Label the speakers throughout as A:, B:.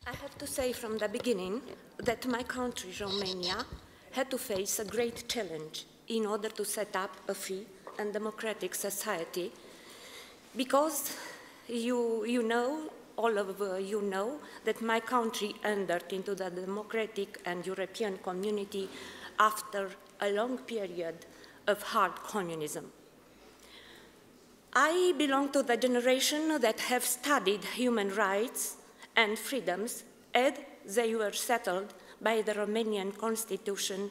A: I have to say from the beginning that my country, Romania, had to face a great challenge in order to set up a free and democratic society, because all of you know that my country entered into the democratic and European community after a long period of hard communism. I belong to the generation that have studied human rights and freedoms as they were settled by the Romanian Constitution.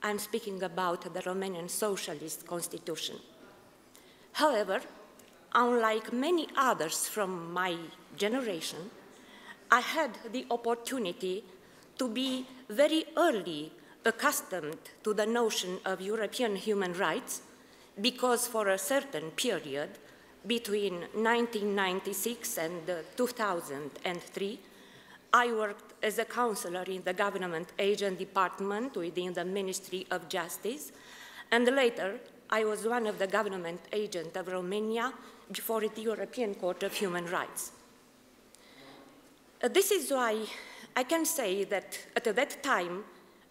A: I'm speaking about the Romanian Socialist Constitution. However, unlike many others from my generation, I had the opportunity to be very early accustomed to the notion of European human rights, because for a certain period, between 1996 and 2003, I worked as a counselor in the government agent department within the Ministry of Justice, and later I was one of the government agents of Romania before the European Court of Human Rights. This is why I can say that at that time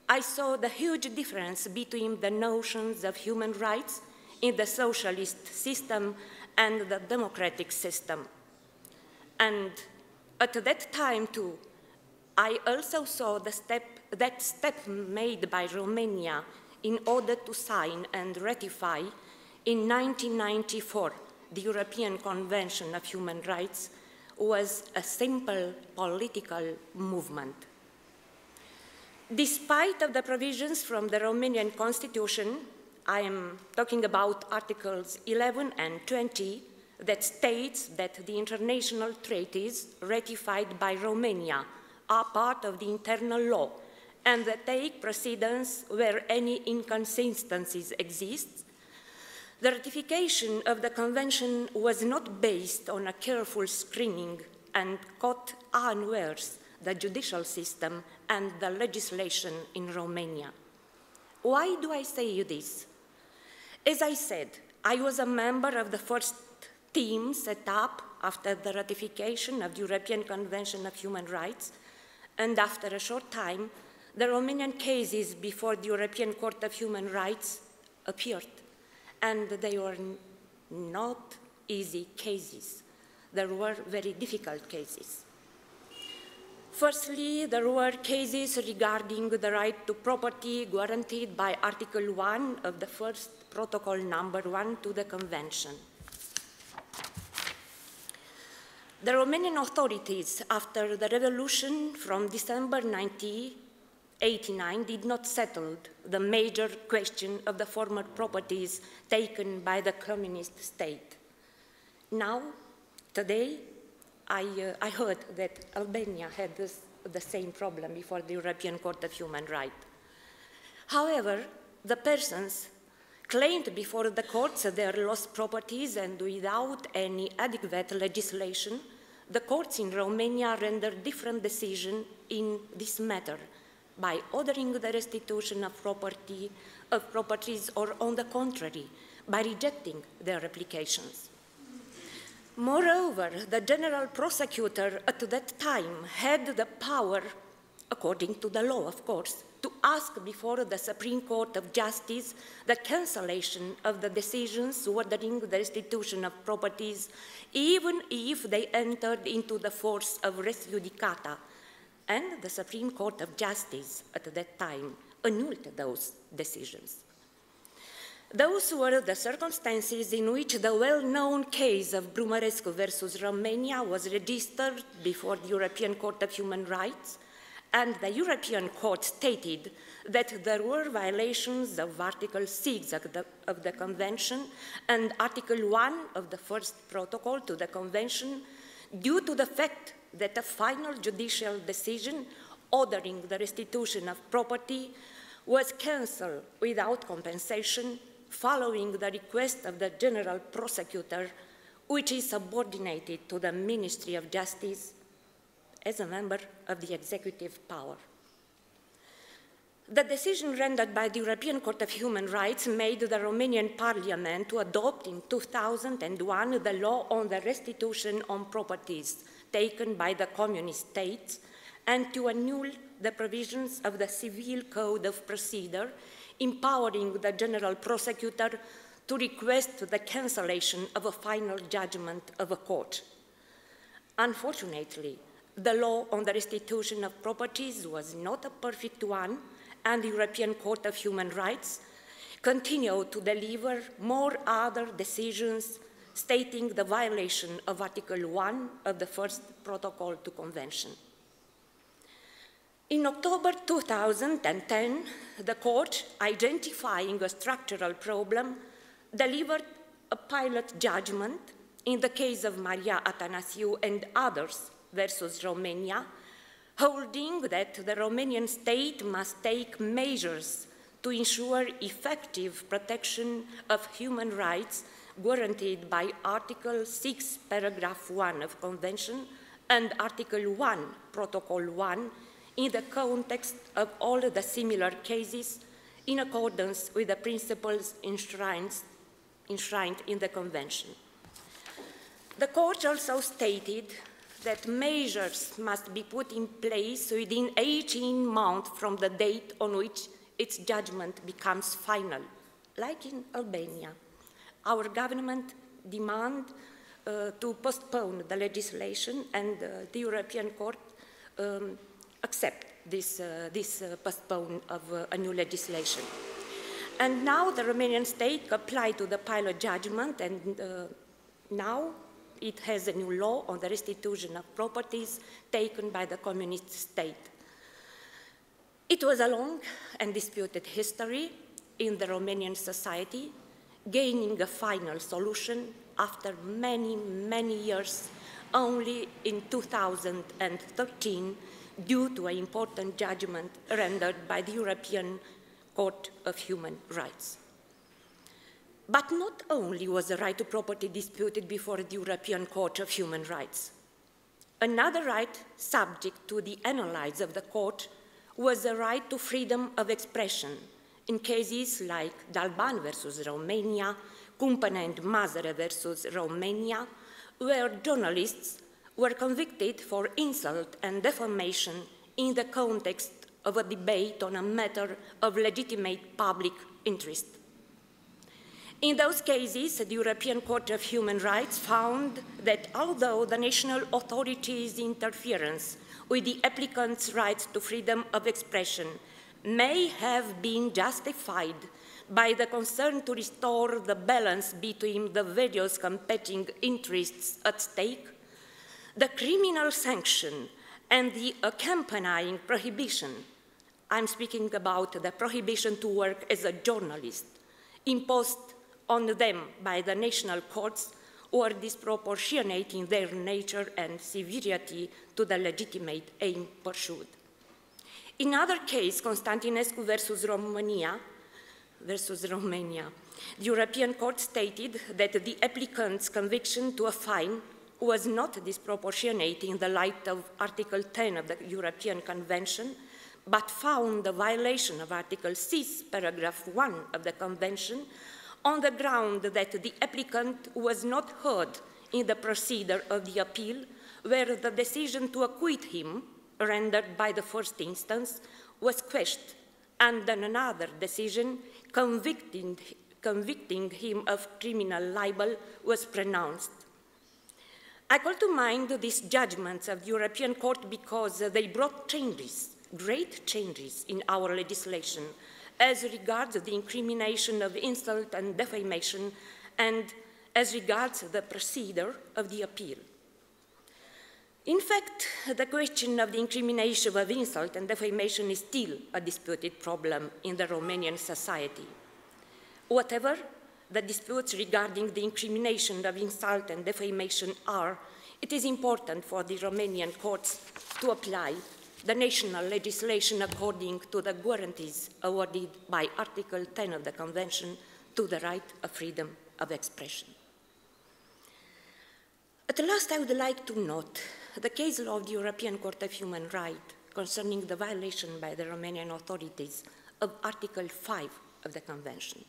A: I saw the huge difference between the notions of human rights in the socialist system and the democratic system. And at that time too, I also saw that step made by Romania in order to sign and ratify in 1994 the European Convention of Human Rights was a simple political movement. Despite of the provisions from the Romanian Constitution, I am talking about Articles 11 and 20 that states that the international treaties ratified by Romania are part of the internal law and that take precedence where any inconsistencies exist. The ratification of the Convention was not based on a careful screening and caught unawares the judicial system and the legislation in Romania. Why do I say this? As I said, I was a member of the first team set up after the ratification of the European Convention of Human Rights, and after a short time, the Romanian cases before the European Court of Human Rights appeared, and they were not easy cases. There were very difficult cases. Firstly, there were cases regarding the right to property guaranteed by Article 1 of the first Protocol number 1 to the Convention. The Romanian authorities, after the revolution from December 1989, did not settle the major question of the former properties taken by the communist state. Now, today, I heard that Albania had the same problem before the European Court of Human Rights. However, the persons claimed before the courts their lost properties, and without any adequate legislation, the courts in Romania rendered different decisions in this matter by ordering the restitution of properties, or on the contrary, by rejecting their applications. Moreover, the general prosecutor at that time had the power, according to the law, of course, to ask before the Supreme Court of Justice the cancellation of the decisions ordering the restitution of properties, even if they entered into the force of res judicata. And the Supreme Court of Justice at that time annulled those decisions. Those were the circumstances in which the well-known case of Brumărescu versus Romania was registered before the European Court of Human Rights, and the European Court stated that there were violations of Article 6 of the Convention and Article 1 of the first protocol to the Convention due to the fact that a final judicial decision ordering the restitution of property was cancelled without compensation following the request of the general prosecutor, which is subordinated to the Ministry of Justice as a member of the executive power. The decision rendered by the European Court of Human Rights made the Romanian Parliament to adopt in 2001 the law on the restitution on properties taken by the communist states and to annul the provisions of the Civil Code of Procedure, empowering the General Prosecutor to request the cancellation of a final judgment of a court. Unfortunately, the law on the restitution of properties was not a perfect one, and the European Court of Human Rights continued to deliver more other decisions stating the violation of Article 1 of the first protocol to Convention. In October 2010, the court, identifying a structural problem, delivered a pilot judgment in the case of Maria Atanasiu and others versus Romania, holding that the Romanian state must take measures to ensure effective protection of human rights guaranteed by Article 6, Paragraph 1 of Convention and Article 1, Protocol 1, in the context of all the similar cases in accordance with the principles enshrined in the Convention. The court also stated that measures must be put in place within 18 months from the date on which its judgment becomes final, like in Albania. Our government demands to postpone the legislation, and the European Court accept this postpone of a new legislation. And now the Romanian state applied to the pilot judgment, and now it has a new law on the restitution of properties taken by the communist state. It was a long and disputed history in the Romanian society, gaining a final solution after many, many years, only in 2013, due to an important judgment rendered by the European Court of Human Rights. But not only was the right to property disputed before the European Court of Human Rights. Another right subject to the analysis of the court was the right to freedom of expression in cases like Dalban versus Romania, Cumpăna and Mazăre versus Romania, where journalists were convicted for insult and defamation in the context of a debate on a matter of legitimate public interest. In those cases, the European Court of Human Rights found that although the national authorities' interference with the applicant's rights to freedom of expression may have been justified by the concern to restore the balance between the various competing interests at stake, the criminal sanction and the accompanying prohibition, I'm speaking about the prohibition to work as a journalist, imposed on them by the national courts, were disproportionate in their nature and severity to the legitimate aim pursued. In other case, Constantinescu versus Romania, the European Court stated that the applicant's conviction to a fine was not disproportionate in the light of Article 10 of the European Convention, but found the violation of Article 6, Paragraph 1 of the Convention on the ground that the applicant was not heard in the procedure of the appeal, where the decision to acquit him, rendered by the first instance, was quashed, and then another decision convicting him of criminal libel was pronounced. I call to mind these judgments of the European Court because they brought changes, great changes in our legislation as regards the incrimination of insult and defamation, and as regards the procedure of the appeal. In fact, the question of the incrimination of insult and defamation is still a disputed problem in the Romanian society. Whatever the disputes regarding the incrimination of insult and defamation are, it is important for the Romanian courts to apply the national legislation according to the guarantees awarded by Article 10 of the Convention to the right of freedom of expression. At last, I would like to note the case law of the European Court of Human Rights concerning the violation by the Romanian authorities of Article 5 of the Convention.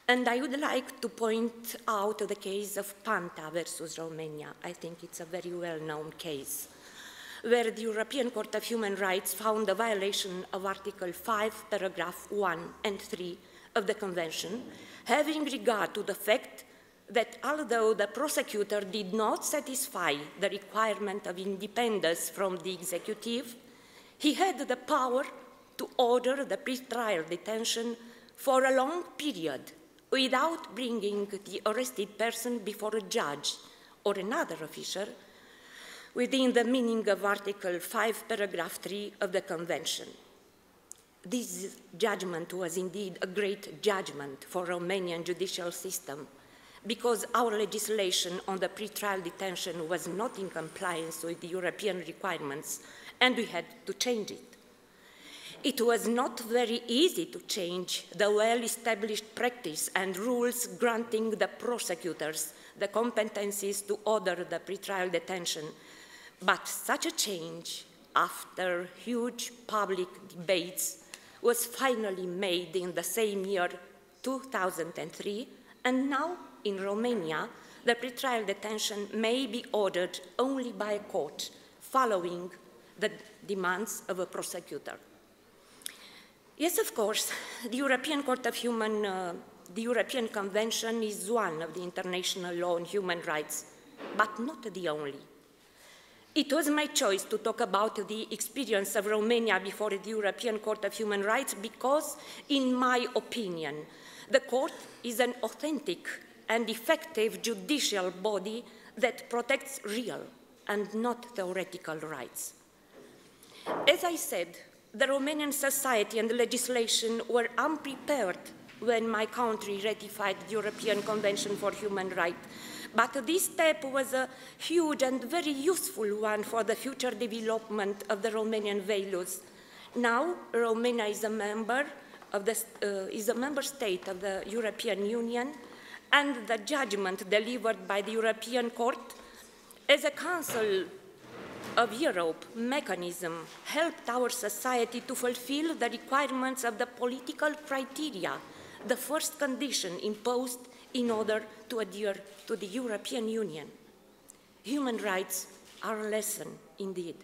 A: And I would like to point out the case of Panta versus Romania. I think it's a very well-known case, where the European Court of Human Rights found a violation of Article 5, paragraph 1 and 3 of the Convention, having regard to the fact that although the prosecutor did not satisfy the requirement of independence from the executive, he had the power to order the pre-trial detention for a long period without bringing the arrested person before a judge or another official within the meaning of Article 5, paragraph 3 of the Convention. This judgment was indeed a great judgment for the Romanian judicial system, because our legislation on the pre-trial detention was not in compliance with the European requirements, and we had to change it. It was not very easy to change the well-established practice and rules granting the prosecutors the competencies to order the pre-trial detention, but such a change, after huge public debates, was finally made in the same year, 2003, and now in Romania, the pre-trial detention may be ordered only by a court, following the demands of a prosecutor. Yes, of course, the European Convention is one of the international law on human rights, but not the only. It was my choice to talk about the experience of Romania before the European Court of Human Rights because, in my opinion, the court is an authentic and effective judicial body that protects real and not theoretical rights. As I said, the Romanian society and legislation were unprepared when my country ratified the European Convention for Human Rights, but this step was a huge and very useful one for the future development of the Romanian values. Now, Romania is a member state of the European Union, and the judgment delivered by the European Court as a Council of Europe mechanism helped our society to fulfill the requirements of the political criteria, the first condition imposed in order to adhere to the European Union. Human rights are a lesson indeed,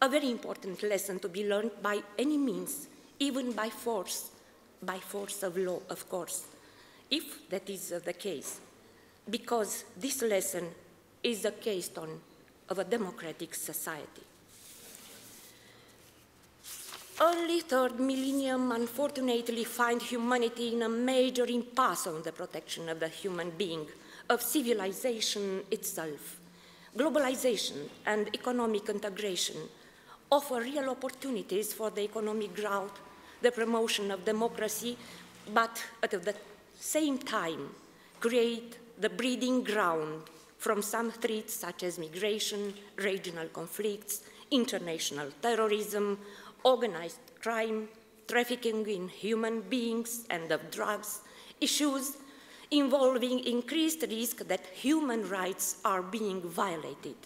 A: a very important lesson to be learned by any means, even by force of law, of course, if that is the case, because this lesson is the keystone of a democratic society. Early third millennium unfortunately find humanity in a major impasse on the protection of the human being, of civilization itself. Globalization and economic integration offer real opportunities for the economic growth, the promotion of democracy, but at the same time create the breeding ground from some threats such as migration, regional conflicts, international terrorism, organized crime, trafficking in human beings and of drugs, issues involving increased risk that human rights are being violated.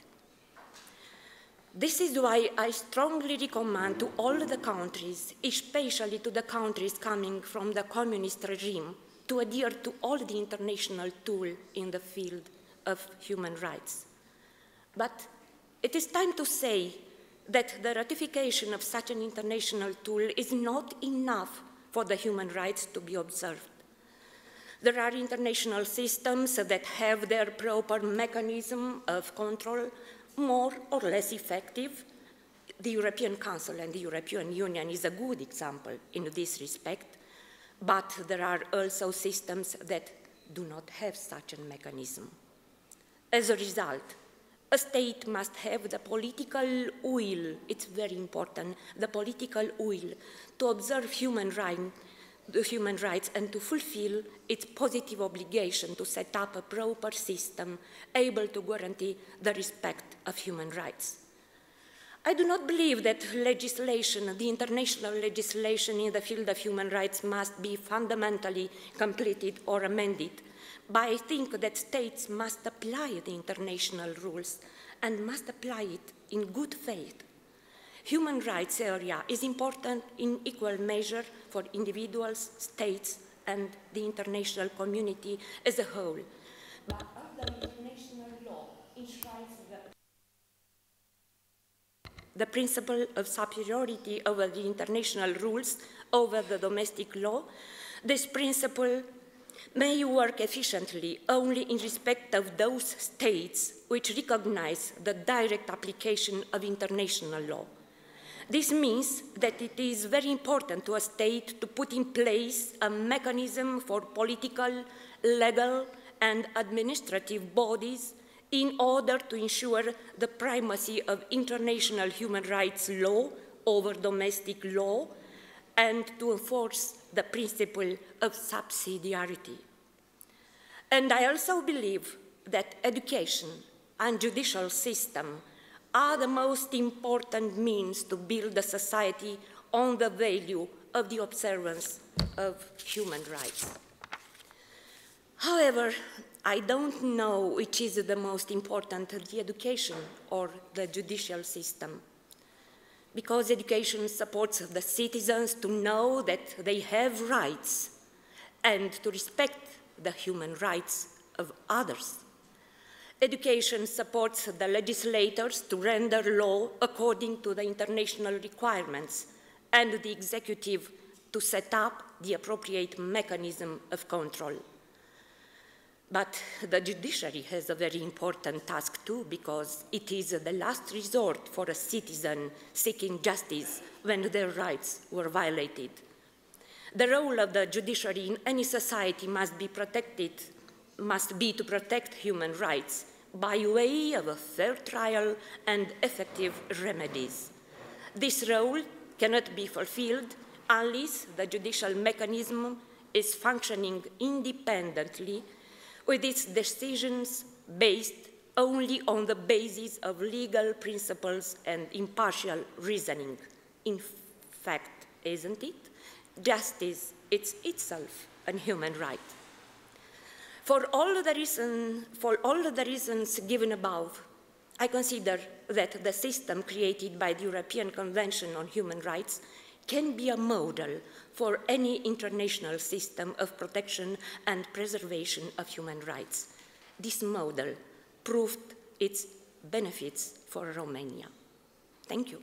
A: This is why I strongly recommend to all the countries, especially to the countries coming from the communist regime, to adhere to all the international tools in the field of human rights. But it is time to say that the ratification of such an international tool is not enough for the human rights to be observed. There are international systems that have their proper mechanism of control, more or less effective. The European Council and the European Union is a good example in this respect, but there are also systems that do not have such a mechanism. As a result, a state must have the political will, it's very important, the political will to observe human rights and to fulfill its positive obligation to set up a proper system able to guarantee the respect of human rights. I do not believe that legislation, the international legislation in the field of human rights must be fundamentally completed or amended, but I think that states must apply the international rules and must apply it in good faith. Human rights area is important in equal measure for individuals, states, and the international community as a whole. But the international law enshrines the principle of superiority over the international rules over the domestic law, this principle may work efficiently only in respect of those states which recognize the direct application of international law. This means that it is very important to a state to put in place a mechanism for political, legal, and administrative bodies in order to ensure the primacy of international human rights law over domestic law and to enforce the principle of subsidiarity. And I also believe that education and judicial system are the most important means to build a society on the value of the observance of human rights. However, I don't know which is the most important, the education or the judicial system, because education supports the citizens to know that they have rights and to respect the human rights of others. Education supports the legislators to render law according to the international requirements and the executive to set up the appropriate mechanism of control. But the judiciary has a very important task too, because it is the last resort for a citizen seeking justice when their rights were violated. The role of the judiciary in any society must be to protect human rights by way of a fair trial and effective remedies. This role cannot be fulfilled unless the judicial mechanism is functioning independently with its decisions based only on the basis of legal principles and impartial reasoning. In fact, isn't it? Justice is itself a human right. For all the reasons given above, I consider that the system created by the European Convention on Human Rights can be a model for any international system of protection and preservation of human rights. This model proved its benefits for Romania. Thank you.